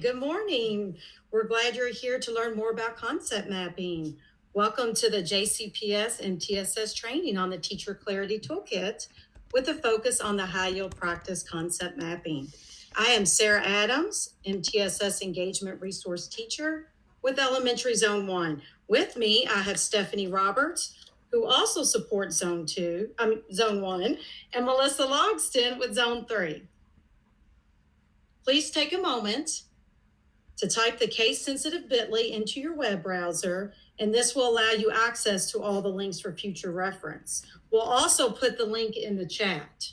good morning. We're glad you're here to learn more about concept mapping. Welcome to the JCPS and TSS training on the Teacher Clarity Toolkit with a focus on the high yield practice concept mapping. I am Sarah Adams, MTSS Engagement Resource Teacher with Elementary Zone 1. With me, I have Stephanie Roberts, who also supports Zone 1, and Melissa Logston with Zone 3. Please take a moment to type the case-sensitive bit.ly into your web browser, and this will allow you access to all the links for future reference. We'll also put the link in the chat.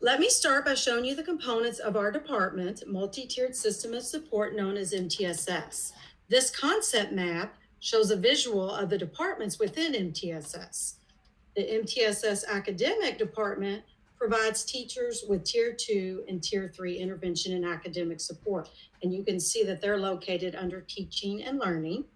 Let me start by showing you the components of our department, multi-tiered system of support known as MTSS. This concept map shows a visual of the departments within MTSS. The MTSS academic department provides teachers with Tier 2 and Tier 3 intervention and academic support. And you can see that they're located under teaching and learning.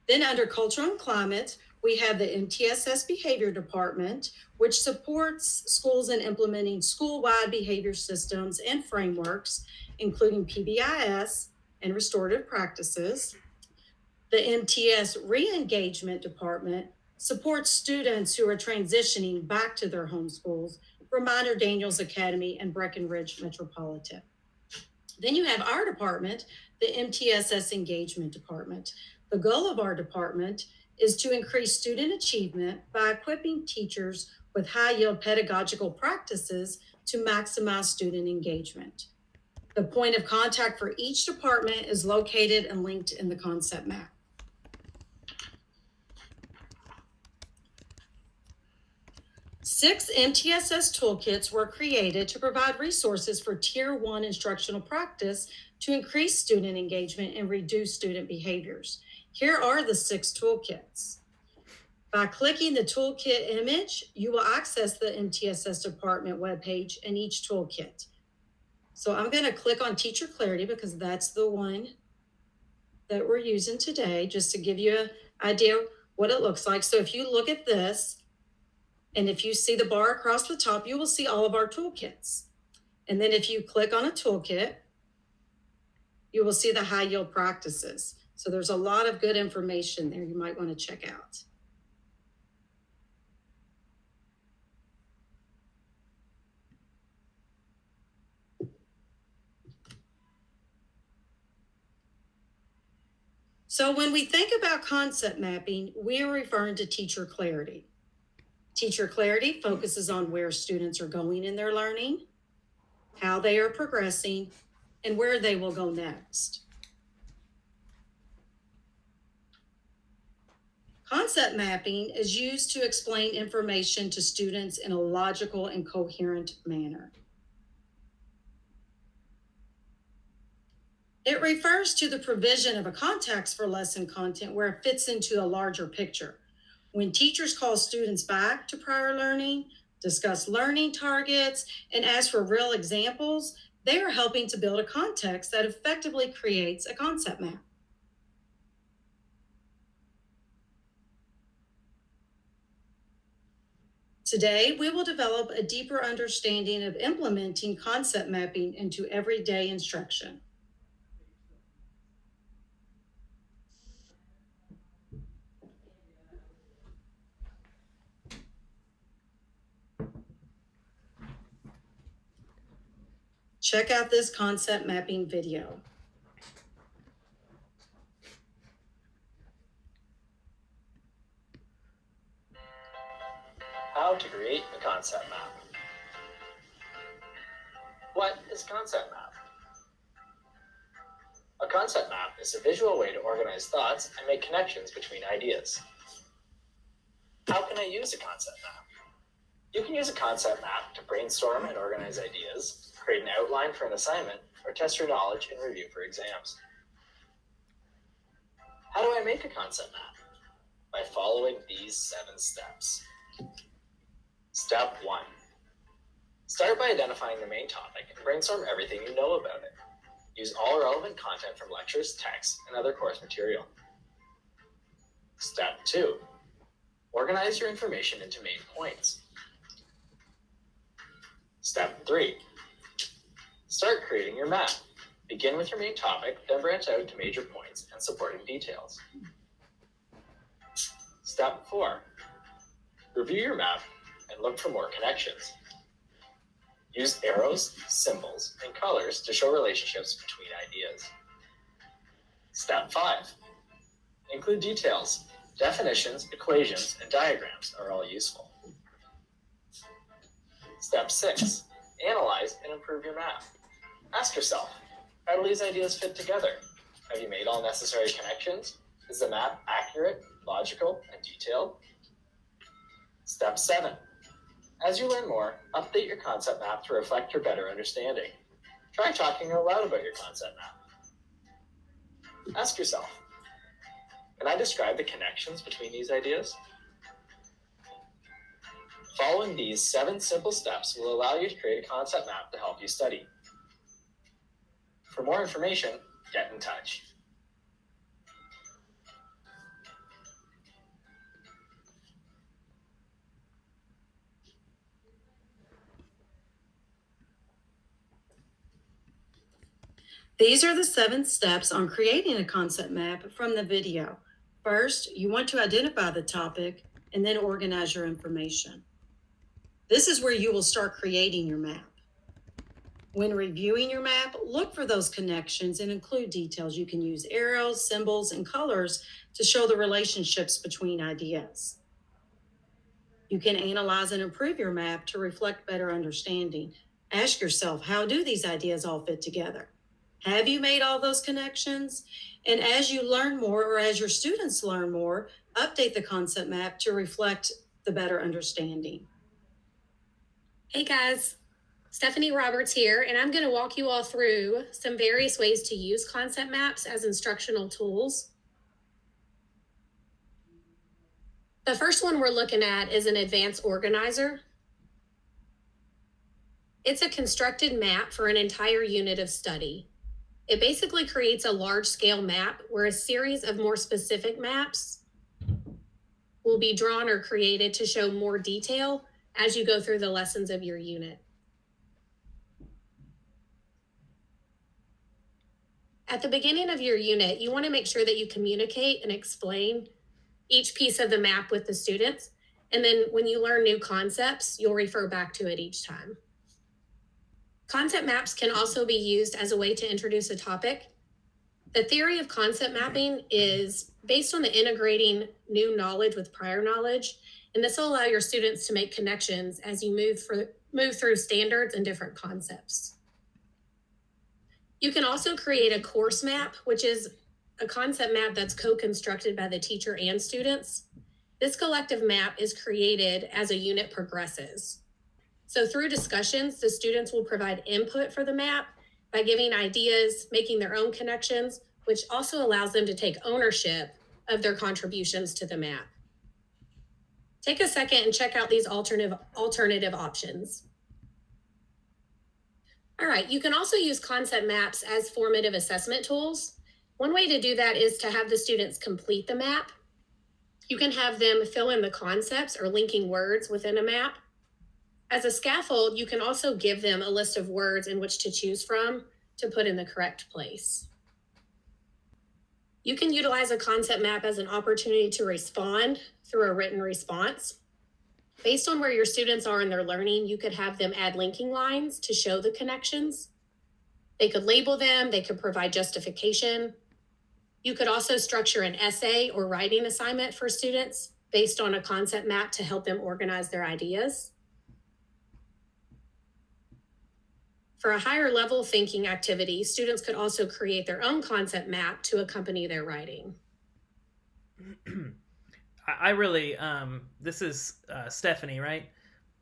Then under culture and climate, we have the MTSS behavior department, which supports schools in implementing school-wide behavior systems and frameworks, including PBIS and restorative practices. The MTS re-engagement department supports students who are transitioning back to their home schools from Minor Daniels Academy and Breckenridge Metropolitan. Then you have our department, the MTSS engagement department. The goal of our department is to increase student achievement by equipping teachers with high-yield pedagogical practices to maximize student engagement. The point of contact for each department is located and linked in the concept map. Six MTSS toolkits were created to provide resources for Tier 1 instructional practice to increase student engagement and reduce student behaviors. Here are the 6 toolkits. By clicking the toolkit image, you will access the MTSS department webpage and each toolkit. So I'm going to click on Teacher Clarity because that's the one that we're using today, just to give you an idea what it looks like. So if you look at this, and if you see the bar across the top, you will see all of our toolkits. And then if you click on a toolkit, you will see the high yield practices. So there's a lot of good information there you might want to check out. So when we think about concept mapping, we are referring to teacher clarity. Teacher clarity focuses on where students are going in their learning, how they are progressing, and where they will go next. Concept mapping is used to explain information to students in a logical and coherent manner. It refers to the provision of a context for lesson content where it fits into a larger picture. When teachers call students back to prior learning, discuss learning targets, and ask for real examples, they are helping to build a context that effectively creates a concept map. Today, we will develop a deeper understanding of implementing concept mapping into everyday instruction. Check out this concept mapping video. How to create a concept map. What is a concept map? A concept map is a visual way to organize thoughts and make connections between ideas. How can I use a concept map? You can use a concept map to brainstorm and organize ideas, create an outline for an assignment, or test your knowledge in review for exams. How do I make a concept map? By following these 7 steps. Step 1. Start by identifying the main topic and brainstorm everything you know about it. Use all relevant content from lectures, texts, and other course material. Step 2. Organize your information into main points. Step 3. Start creating your map. Begin with your main topic, then branch out to major points and supporting details. Step 4. Review your map and look for more connections. Use arrows, symbols, and colors to show relationships between ideas. Step 5. Include details. Definitions, equations, and diagrams are all useful. Step 6. Analyze and improve your map. Ask yourself, how do these ideas fit together? Have you made all necessary connections? Is the map accurate, logical, and detailed? Step 7. As you learn more, update your concept map to reflect your better understanding. Try talking out loud about your concept map. Ask yourself, can I describe the connections between these ideas? Following these 7 simple steps will allow you to create a concept map to help you study. For more information, get in touch. These are the 7 steps on creating a concept map from the video. First, you want to identify the topic and then organize your information. This is where you will start creating your map. When reviewing your map, look for those connections and include details. You can use arrows, symbols, and colors to show the relationships between ideas. You can analyze and improve your map to reflect better understanding. Ask yourself, how do these ideas all fit together? Have you made all those connections? And as you learn more, or as your students learn more, update the concept map to reflect the better understanding. Hey guys, Stephanie Roberts here, and I'm going to walk you all through some various ways to use concept maps as instructional tools. The first one we're looking at is an advanced organizer. It's a constructed map for an entire unit of study. It basically creates a large-scale map where a series of more specific maps will be drawn or created to show more detail as you go through the lessons of your unit. At the beginning of your unit, you want to make sure that you communicate and explain each piece of the map with the students. And then when you learn new concepts, you'll refer back to it each time. Concept maps can also be used as a way to introduce a topic. The theory of concept mapping is based on the integrating new knowledge with prior knowledge, and this will allow your students to make connections as you move through standards and different concepts. You can also create a course map, which is a concept map that's co-constructed by the teacher and students. This collective map is created as a unit progresses. So through discussions, the students will provide input for the map by giving ideas, making their own connections, which also allows them to take ownership of their contributions to the map. Take a second and check out these alternative options. All right, you can also use concept maps as formative assessment tools. One way to do that is to have the students complete the map. You can have them fill in the concepts or linking words within a map. As a scaffold, you can also give them a list of words in which to choose from to put in the correct place. You can utilize a concept map as an opportunity to respond through a written response. Based on where your students are in their learning, you could have them add linking lines to show the connections. They could label them, they could provide justification. You could also structure an essay or writing assignment for students based on a concept map to help them organize their ideas. For a higher level thinking activity, students could also create their own concept map to accompany their writing. I really, this is Stephanie, right?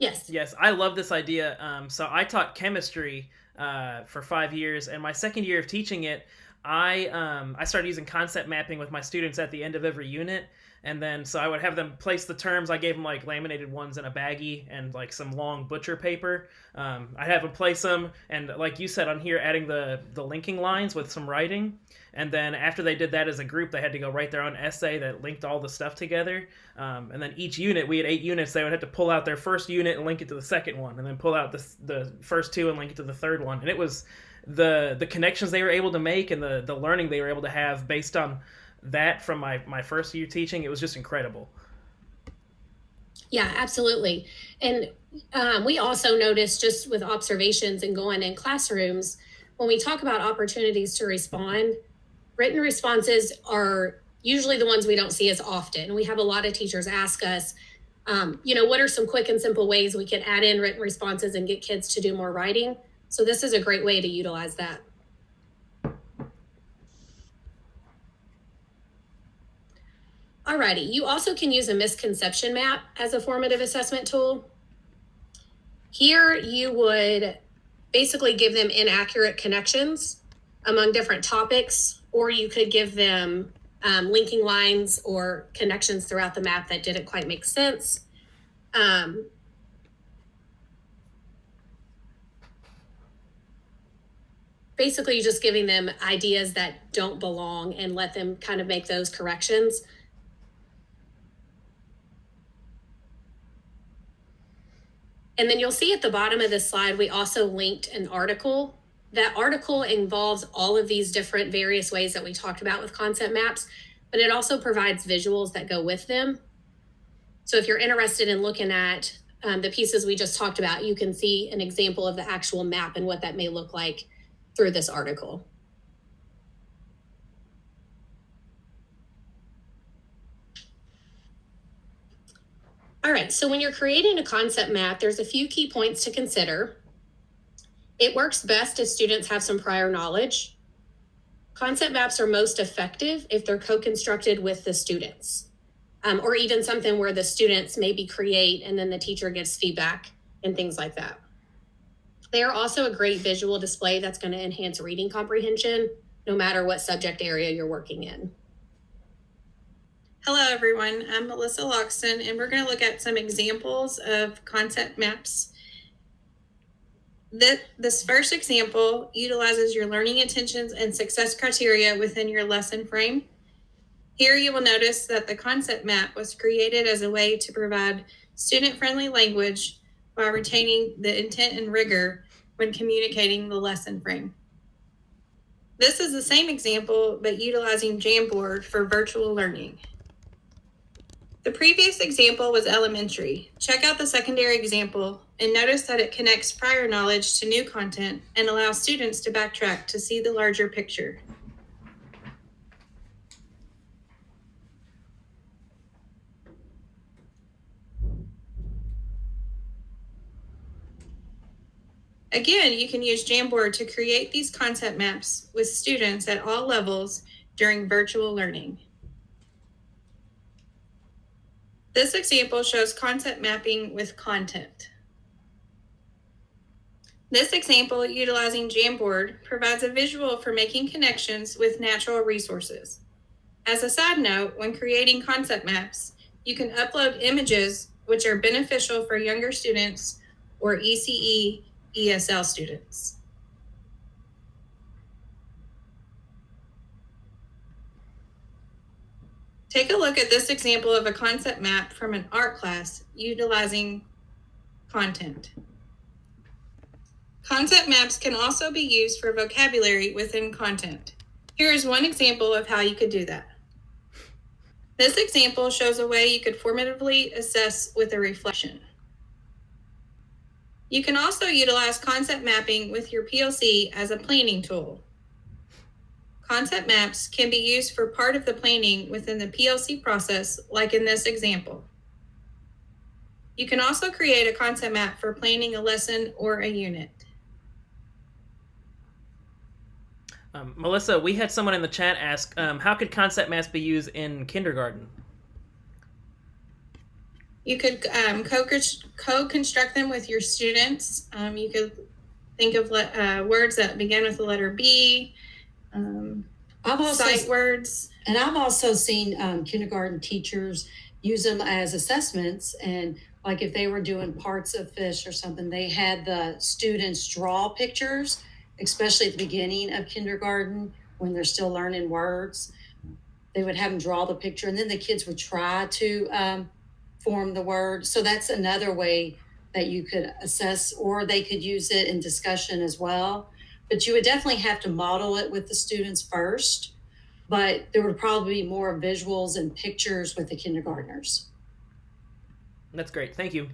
Yes. Yes, I love this idea. So I taught chemistry for 5 years, and my second year of teaching it, I started using concept mapping with my students at the end of every unit. And then, so I would have them place the terms. I gave them like laminated ones in a baggie and like some long butcher paper. I'd have them place them. And like you said on here, adding the linking lines with some writing. And then after they did that as a group, they had to go write their own essay that linked all the stuff together. And then each unit, we had 8 units, they would have to pull out their first unit and link it to the second one. And then pull out the first 2 and link it to the third one. And it was the connections they were able to make and the learning they were able to have based on that from my first year teaching, it was just incredible. Yeah, absolutely. And we also noticed, just with observations and going in classrooms, when we talk about opportunities to respond, written responses are usually the ones we don't see as often. We have a lot of teachers ask us, what are some quick and simple ways we can add in written responses and get kids to do more writing? So this is a great way to utilize that. Alrighty, you also can use a misconception map as a formative assessment tool. Here you would basically give them inaccurate connections among different topics, or you could give them linking lines or connections throughout the map that didn't quite make sense. Basically, you're just giving them ideas that don't belong and let them kind of make those corrections. And then you'll see at the bottom of this slide, we also linked an article. That article involves all of these different various ways that we talked about with concept maps, but it also provides visuals that go with them. So if you're interested in looking at the pieces we just talked about, you can see an example of the actual map and what that may look like through this article. All right, so when you're creating a concept map, there's a few key points to consider. It works best if students have some prior knowledge. Concept maps are most effective if they're co-constructed with the students, or even something where the students maybe create and then the teacher gives feedback and things like that. They are also a great visual display that's going to enhance reading comprehension, no matter what subject area you're working in. Hello, everyone. I'm Melissa Loxton, and we're going to look at some examples of concept maps. This first example utilizes your learning intentions and success criteria within your lesson frame. Here you will notice that the concept map was created as a way to provide student-friendly language while retaining the intent and rigor when communicating the lesson frame. This is the same example, but utilizing Jamboard for virtual learning. The previous example was elementary. Check out the secondary example and notice that it connects prior knowledge to new content and allows students to backtrack to see the larger picture. Again, you can use Jamboard to create these concept maps with students at all levels during virtual learning. This example shows concept mapping with content. This example, utilizing Jamboard, provides a visual for making connections with natural resources. As a side note, when creating concept maps, you can upload images which are beneficial for younger students or ECE, ESL students. Take a look at this example of a concept map from an art class utilizing content. Concept maps can also be used for vocabulary within content. Here is one example of how you could do that. This example shows a way you could formatively assess with a reflection. You can also utilize concept mapping with your PLC as a planning tool. Concept maps can be used for part of the planning within the PLC process, like in this example. You can also create a concept map for planning a lesson or a unit. Melissa, we had someone in the chat ask, how could concept maps be used in kindergarten? You could co-construct them with your students. You could think of words that begin with the letter B, sight words. And I've also seen kindergarten teachers use them as assessments. And like if they were doing parts of fish or something, they had the students draw pictures, especially at the beginning of kindergarten when they're still learning words. They would have them draw the picture, and then the kids would try to form the word. So that's another way that you could assess, or they could use it in discussion as well. but you would definitely have to model it with the students first, but there would probably be more visuals and pictures with the kindergartners. That's great. Thank you.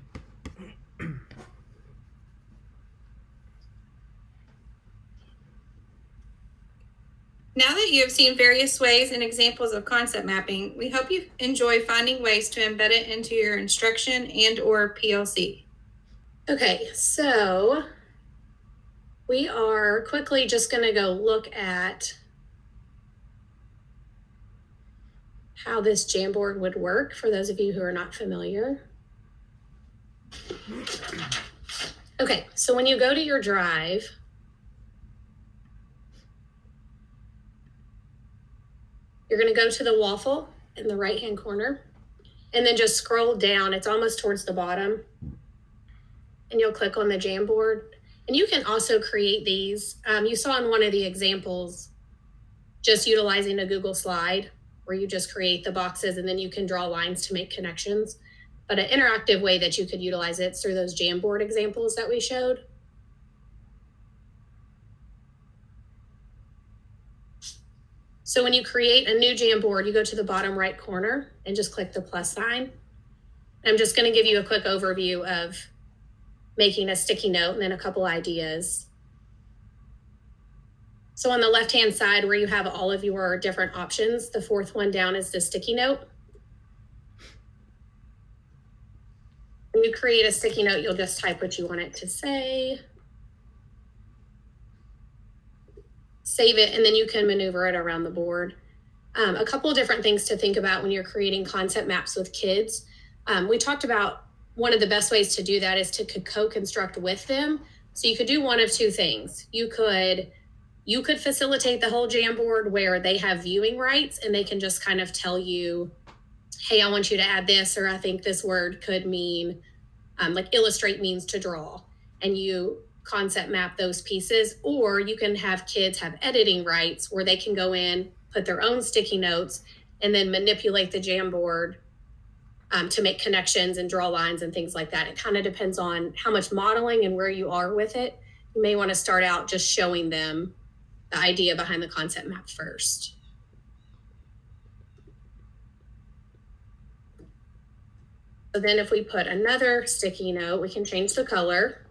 Now that you have seen various ways and examples of concept mapping, we hope you enjoy finding ways to embed it into your instruction and or PLC. Okay, so we are quickly just going to go look at how this Jamboard would work for those of you who are not familiar. Okay, so when you go to your drive, you're going to go to the waffle in the right-hand corner and then just scroll down. It's almost towards the bottom. And you'll click on the Jamboard. And you can also create these. You saw in one of the examples, just utilizing a Google slide where you just create the boxes and then you can draw lines to make connections. But an interactive way that you could utilize it is through those Jamboard examples that we showed. So when you create a new Jamboard, you go to the bottom right corner and just click the plus sign. I'm just going to give you a quick overview of making a sticky note and then a couple ideas. So on the left-hand side where you have all of your different options, the fourth one down is the sticky note. When you create a sticky note, you'll just type what you want it to say. Save it, and then you can maneuver it around the board. A couple of different things to think about when you're creating concept maps with kids. We talked about one of the best ways to do that is to co-construct with them. So you could do one of two things. You could facilitate the whole Jamboard where they have viewing rights and they can just kind of tell you, hey, I want you to add this, or I think this word could mean, like illustrate means to draw, and you concept map those pieces. Or you can have kids have editing rights where they can go in, put their own sticky notes, and then manipulate the Jamboard to make connections and draw lines and things like that. It kind of depends on how much modeling and where you are with it. You may want to start out just showing them the idea behind the concept map first. So then if we put another sticky note, we can change the color.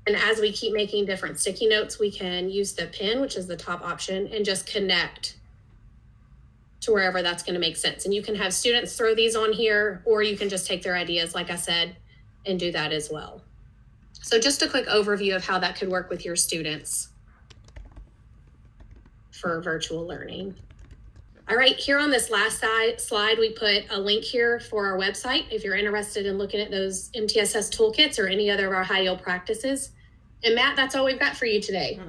And as we keep making different sticky notes, we can use the pin, which is the top option, and just connect to wherever that's going to make sense. And you can have students throw these on here, or you can just take their ideas, like I said, and do that as well. So just a quick overview of how that could work with your students for virtual learning. All right, here on this last slide, we put a link here for our website if you're interested in looking at those MTSS toolkits or any other of our high yield practices. And Matt, that's all we've got for you today.